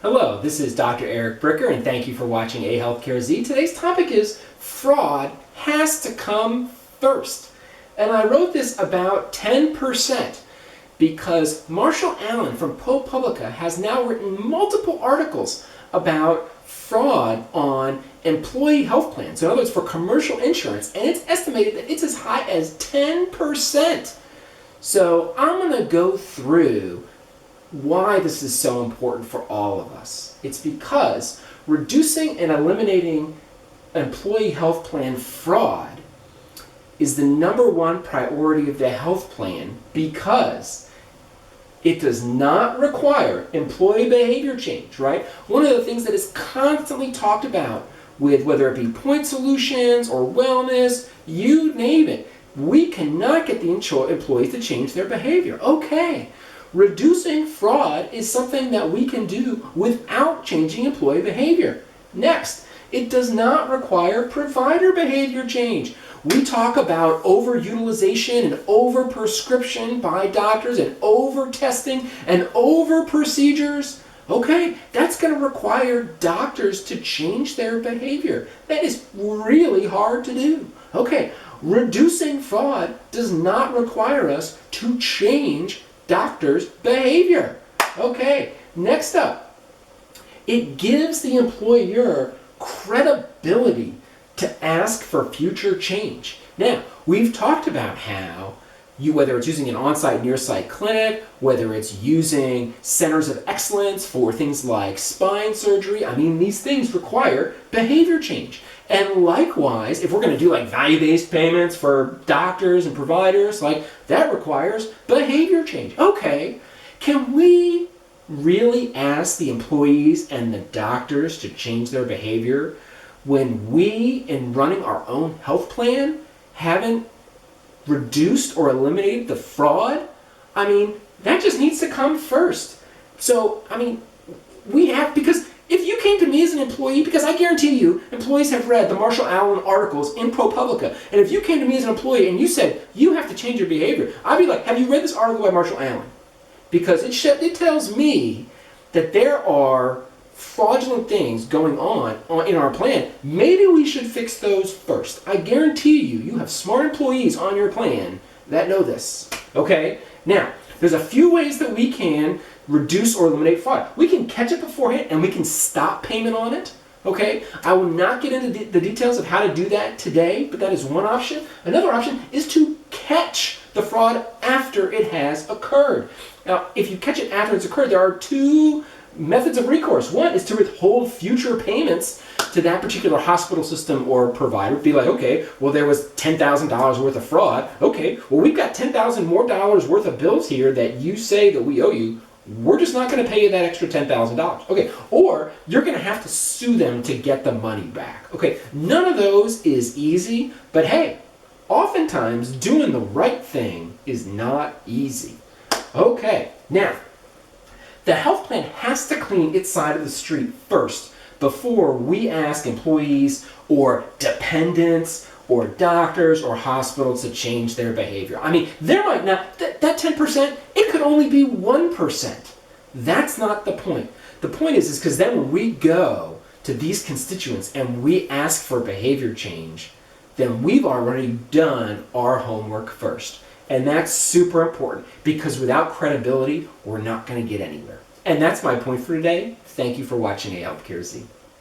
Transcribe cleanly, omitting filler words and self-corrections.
Hello, this is Dr. Eric Bricker, and thank you for watching AHealthcareZ. Today's topic is fraud has to come first. And I wrote this about 10% because Marshall Allen from ProPublica has now written multiple articles about fraud on employee health plans. In other words, for commercial insurance, and it's estimated that it's as high as 10%. So I'm going to go through why this is so important for all of us. It's because reducing and eliminating employee health plan fraud is the #1 priority of the health plan because it does not require employee behavior change, right? One of the things that is constantly talked about with whether it be point solutions or wellness, you name it, we cannot get the employees to change their behavior. Okay. Reducing fraud is something that we can do without changing employee behavior. Next, it does not require provider behavior change. We talk about overutilization and overprescription by doctors and over-testing and over-procedures. Okay, that's going to require doctors to change their behavior. That is really hard to do. Okay, reducing fraud does not require us to change doctors' behavior. Okay, next up, it gives the employer credibility to ask for future change. Now, we've talked about how whether it's using an on-site, near-site clinic, whether it's using centers of excellence for things like spine surgery, these things require behavior change. And likewise, if we're going to do like value-based payments for doctors and providers, that requires behavior change. Okay, can we really ask the employees and the doctors to change their behavior when we, in running our own health plan, haven't reduced or eliminated the fraud? That just needs to come first. So, we have, because if you came to me as an employee, because I guarantee you, employees have read the Marshall Allen articles in ProPublica, and if you came to me as an employee and you said, you have to change your behavior, I'd be like, have you read this article by Marshall Allen? Because it tells me that there are fraudulent things going on in our plan. Maybe we should fix those first. I guarantee you, you have smart employees on your plan that know this. Okay? Now, there's a few ways that we can reduce or eliminate fraud. We can catch it beforehand and we can stop payment on it. Okay? I will not get into the details of how to do that today, but that is one option. Another option is to catch the fraud after it has occurred. Now, if you catch it after it's occurred, there are two methods of recourse. One is to withhold future payments to that particular hospital system or provider. Be like, okay, well, there was $10,000 worth of fraud. Okay, well, we've got $10,000 more worth of bills here that you say that we owe you. We're just not going to pay you that extra $10,000. Okay, or you're going to have to sue them to get the money back. Okay, none of those is easy, but hey, oftentimes doing the right thing is not easy. Okay, now, the health plan has to clean its side of the street first before we ask employees or dependents or doctors or hospitals to change their behavior. There might not, that 10%, it could only be 1%. That's not the point. The point is because then when we go to these constituents and we ask for behavior change, then we've already done our homework first. And that's super important because without credibility, we're not going to get anywhere. And that's my point for today. Thank you for watching AHealthcareZ.